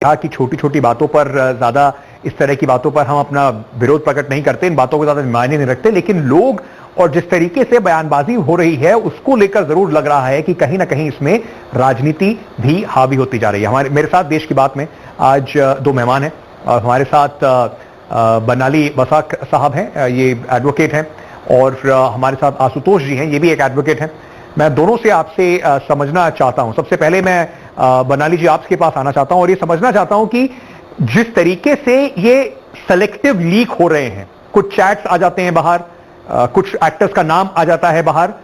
कहा कि छोटी छोटी बातों पर ज्यादा इस तरह की बातों पर हम अपना विरोध प्रकट नहीं करते, इन बातों को ज्यादा मायने नहीं रखते, लेकिन लोग और जिस तरीके से बयानबाजी हो रही है उसको लेकर जरूर लग रहा है कि कहीं ना कहीं इसमें राजनीति भी हावी होती जा रही है। मेरे साथ देश की बात में आज दो मेहमान हैं और हमारे साथ बनाली वसाक साहब हैं, ये एडवोकेट हैं, और हमारे साथ आशुतोष जी हैं, ये भी एक एडवोकेट हैं। मैं दोनों से आपसे समझना चाहता हूं। सबसे पहले मैं बनाली जी आपके पास आना चाहता हूं और ये समझना चाहता हूं कि जिस तरीके से ये सेलेक्टिव लीक हो रहे हैं, कुछ चैट्स आ जाते हैं बाहर, कुछ एक्टर्स का नाम आ जाता है बाहर,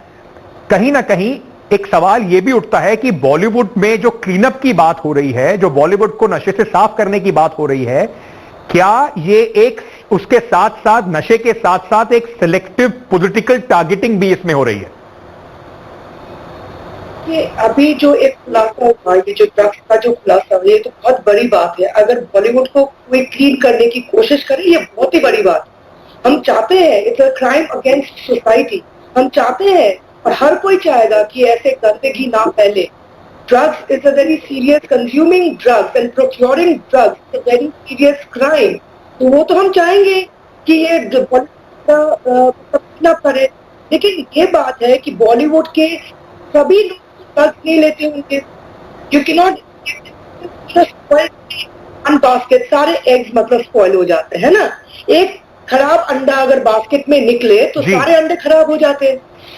कहीं ना कहीं एक सवाल यह भी उठता है कि बॉलीवुड में जो क्लीनअप की बात हो रही है, जो बॉलीवुड को नशे से साफ करने की बात हो रही है, क्या ये एक उसके साथ साथ नशे के साथ साथ एक सिलेक्टिव पॉलिटिकल टारगेटिंग भी इसमें हो रही है? ये अभी जो एक खुलासा हुआ, ये जो ड्रग्स का जो खुलासा हुआ, ये तो बहुत बड़ी बात है। अगर बॉलीवुड को कोई क्लीन करने की कोशिश करे, ये बहुत ही बड़ी बात है। हम चाहते हैं, it's a crime against society. हम चाहते हैं और हर कोई चाहेगा कि ऐसे गंदगी ना फैले। Drugs is a very serious, consuming drugs and procuring drugs is a very serious crime. तो वो तो हम चाहेंगे कि ये ना करे, लेकिन ये बात है कि बॉलीवुड के सभी लोग ड्रग्स नहीं लेते होंगे। You can not one basket, सारे एग्स मतलब स्पॉइल हो जाते हैं ना। एक खराब अंडा अगर बास्केट में निकले तो सारे अंडे खराब हो जाते हैं।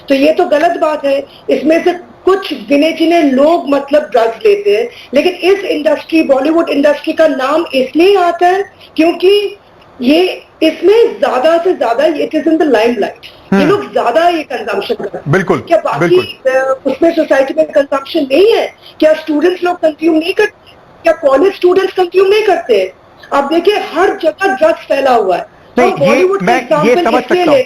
तो ये तो गलत बात है। इसमें से कुछ गिने चिने लोग मतलब ड्रग्स लेते हैं, लेकिन इस इंडस्ट्री, बॉलीवुड इंडस्ट्री का नाम इसलिए आता है क्योंकि ये इसमें ज्यादा से ज्यादा it is in the limelight. ये लोग ज्यादा ये कंजम्पशन करते हैं। बिल्कुल, क्या बाकी उसमें सोसाइटी में कंजम्पशन नहीं है? क्या स्टूडेंट्स लोग कंज्यूम नहीं करते? क्या कॉलेज स्टूडेंट्स कंज्यूम नहीं करते? आप देखिए हर जगह ड्रग्स फैला हुआ है। नहीं, मैं ये समझ सकता हूं,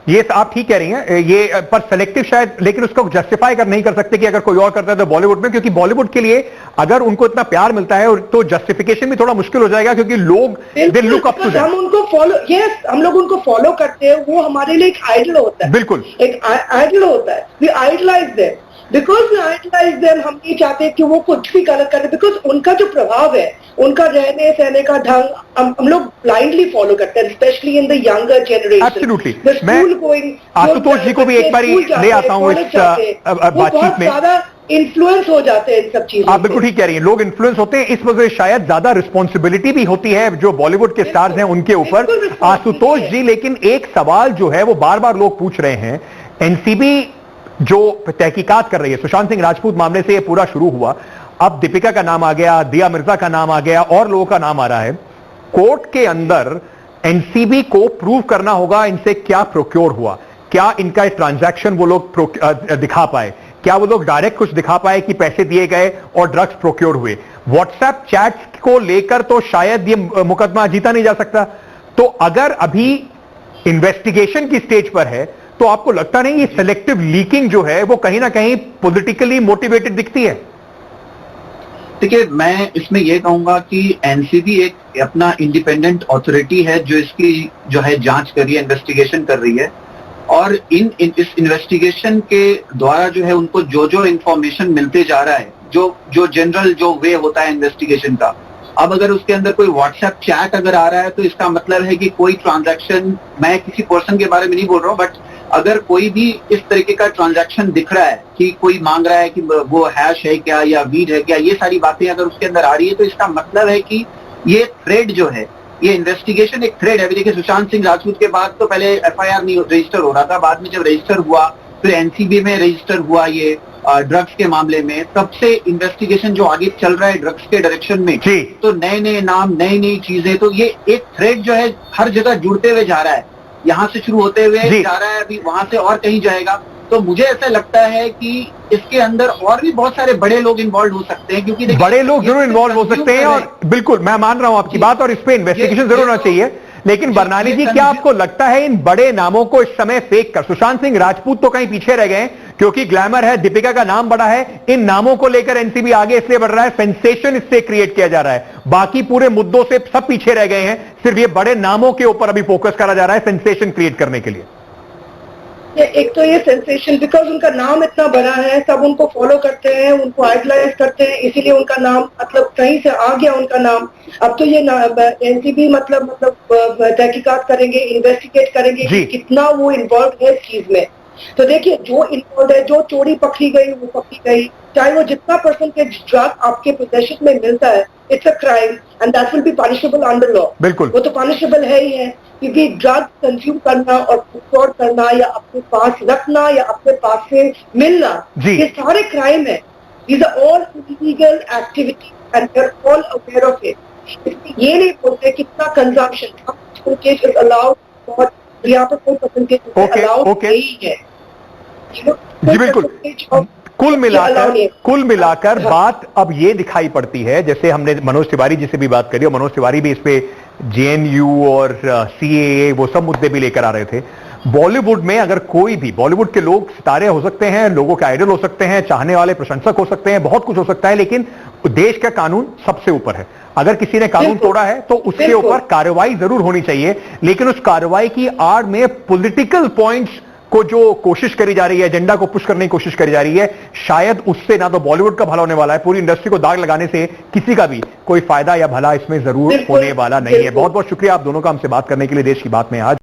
ये आप ठीक कह रही हैं, ये पर सेलेक्टिव शायद, लेकिन उसको जस्टिफाई नहीं कर सकते कि अगर कोई और करता है तो बॉलीवुड में, क्योंकि बॉलीवुड के लिए अगर उनको इतना प्यार मिलता है तो जस्टिफिकेशन भी थोड़ा मुश्किल हो जाएगा, क्योंकि लोग they look up to them. हम उनको फॉलो, यस, हम लोग उनको फॉलो करते हैं, वो हमारे लिए एक आइडल होता है। बिल्कुल, एक आइडल होता है। We idolize them because we idolize them. हम नहीं चाहते कि वो कुछ भी गलत करे, बिकॉज उनका जो प्रभाव है, उनका रहने सहने का ढंग हम लोग ब्लाइंडली फॉलो करते हैं, specially in the younger generation. Absolutely. मैं आशुतोष जी को भी एक बार ले आता हूं इस बातचीत में। इन्फ्लुएंस हो जाते हैं इन सब चीजों। आप बिल्कुल ठीक कह रही हैं, लोग इन्फ्लुएंस होते हैं, इस वजह से शायद ज्यादा रिस्पॉन्सिबिलिटी भी होती है जो बॉलीवुड के स्टार्स हैं उनके ऊपर। आशुतोष जी, लेकिन एक सवाल जो है वो बार बार लोग पूछ रहे हैं, एनसीबी जो तहकीकात कर रही है, सुशांत सिंह राजपूत मामले से ये पूरा शुरू हुआ, अब दीपिका का नाम आ गया, दिया मिर्जा का नाम आ गया, और लोगों का नाम आ रहा है। कोर्ट के अंदर एनसीबी को प्रूव करना होगा इनसे क्या प्रोक्योर हुआ, क्या इनका ट्रांजैक्शन वो लोग दिखा पाए, क्या वो लोग डायरेक्ट कुछ दिखा पाए कि पैसे दिए गए और ड्रग्स प्रोक्योर हुए। व्हाट्सएप चैट्स को लेकर तो शायद ये मुकदमा जीता नहीं जा सकता। तो अगर अभी इन्वेस्टिगेशन की स्टेज पर है तो आपको लगता नहीं ये सेलेक्टिव लीकिंग जो है वो कहीं ना कहीं पॉलिटिकली मोटिवेटेड दिखती है? देखिए, मैं इसमें यह कहूंगा कि एनसीबी एक अपना इंडिपेंडेंट अथॉरिटी है जो इसकी जो है जांच कर रही है, इन्वेस्टिगेशन कर रही है, और इस इन्वेस्टिगेशन के द्वारा जो है उनको जो जो इंफॉर्मेशन मिलते जा रहा है, जो जनरल जो वे होता है इन्वेस्टिगेशन का, अब अगर उसके अंदर कोई व्हाट्सएप चैट अगर आ रहा है तो इसका मतलब है कि कोई ट्रांजैक्शन, मैं किसी पर्सन के बारे में नहीं बोल रहा हूँ, बट अगर कोई भी इस तरीके का ट्रांजैक्शन दिख रहा है कि कोई मांग रहा है कि वो हैश है क्या या वीड है क्या, ये सारी बातें अगर उसके अंदर आ रही है तो इसका मतलब है कि ये थ्रेड जो है, ये इन्वेस्टिगेशन एक थ्रेड है। अभी देखिए, सुशांत सिंह राजपूत के बाद तो पहले एफआईआर नहीं रजिस्टर हो रहा था, बाद में जब रजिस्टर हुआ फिर एनसीबी में रजिस्टर हुआ ये ड्रग्स के मामले में, तब से इन्वेस्टिगेशन जो आगे चल रहा है ड्रग्स के डायरेक्शन में, तो नए नए नाम, नई नई चीजें, तो ये एक थ्रेड जो है हर जगह जुड़ते हुए जा रहा है, यहाँ से शुरू होते हुए जा रहा है, अभी वहां से और कहीं जाएगा। तो मुझे ऐसा लगता है कि इसके अंदर और भी बहुत सारे बड़े लोग इन्वॉल्व हो सकते हैं, क्योंकि बड़े लोग जरूर इन्वॉल्व हो सकते हैं, और बिल्कुल मैं मान रहा हूं आपकी बात, और इस पे इन्वेस्टिगेशन जरूर होना चाहिए। लेकिन बरनाली जी, क्या आपको लगता है इन बड़े नामों को इस समय फेंक कर, सुशांत सिंह राजपूत तो कहीं पीछे रह गए क्योंकि ग्लैमर है, दीपिका का नाम बड़ा है, इन नामों को लेकर एनसीबी आगे इसलिए बढ़ रहा है, सेंसेशन इससे क्रिएट किया जा रहा है, बाकी पूरे मुद्दों से सब पीछे रह गए हैं, सिर्फ ये बड़े नामों के ऊपर अभी फोकस करा जा रहा है सेंसेशन क्रिएट करने के लिए? एक तो ये सेंसेशन, बिकॉज उनका नाम इतना बड़ा है, सब उनको फॉलो करते हैं, उनको आइडलाइज करते हैं, इसीलिए उनका नाम मतलब कहीं से आ गया उनका नाम। अब तो ये एनसीबी मतलब तहकीकात करेंगे, इन्वेस्टिगेट करेंगे कि कितना वो इन्वॉल्व है इस चीज में। तो देखिए, जो इन्वॉल्व है, जो चोरी पकड़ी गई वो पकड़ी गई, चाहे वो जितना परसेंटेज ड्रग आपके पोजेशन में मिलता है, it's a crime and that will be punishable under law. बिल्कुल, वो तो पनिशेबल है ही है, क्योंकि ड्रग कंज्यूम करना और ट्रांसपोर्ट करना या अपने पास रखना या अपने पास से मिलना, ये सारे क्राइम है। These are all illegal activity and we are all aware of it. ये नहीं बोलते कितना कंजम्पशन परसेंटेज इज अलाउड और यहाँ पर कोई परसेंटेज अलाउड नहीं है। जी बिल्कुल। कुल मिलाकर बात अब ये दिखाई पड़ती है, जैसे हमने मनोज तिवारी जी से भी बात करी और मनोज तिवारी भी इस पे जेएनयू और सीएए वो सब मुद्दे भी लेकर आ रहे थे। बॉलीवुड में अगर कोई भी, बॉलीवुड के लोग सितारे हो सकते हैं, लोगों के आइडल हो सकते हैं, चाहने वाले प्रशंसक हो सकते हैं, बहुत कुछ हो सकता है, लेकिन देश का कानून सबसे ऊपर है। अगर किसी ने कानून तोड़ा है तो उसके ऊपर कार्रवाई जरूर होनी चाहिए, लेकिन उस कार्रवाई की आड़ में पॉलिटिकल पॉइंट्स को जो कोशिश करी जा रही है, एजेंडा को पुश करने की कोशिश करी जा रही है, शायद उससे ना तो बॉलीवुड का भला होने वाला है, पूरी इंडस्ट्री को दाग लगाने से किसी का भी कोई फायदा या भला इसमें जरूर होने वाला नहीं है। बहुत बहुत शुक्रिया आप दोनों का हमसे बात करने के लिए देश की बात में आज।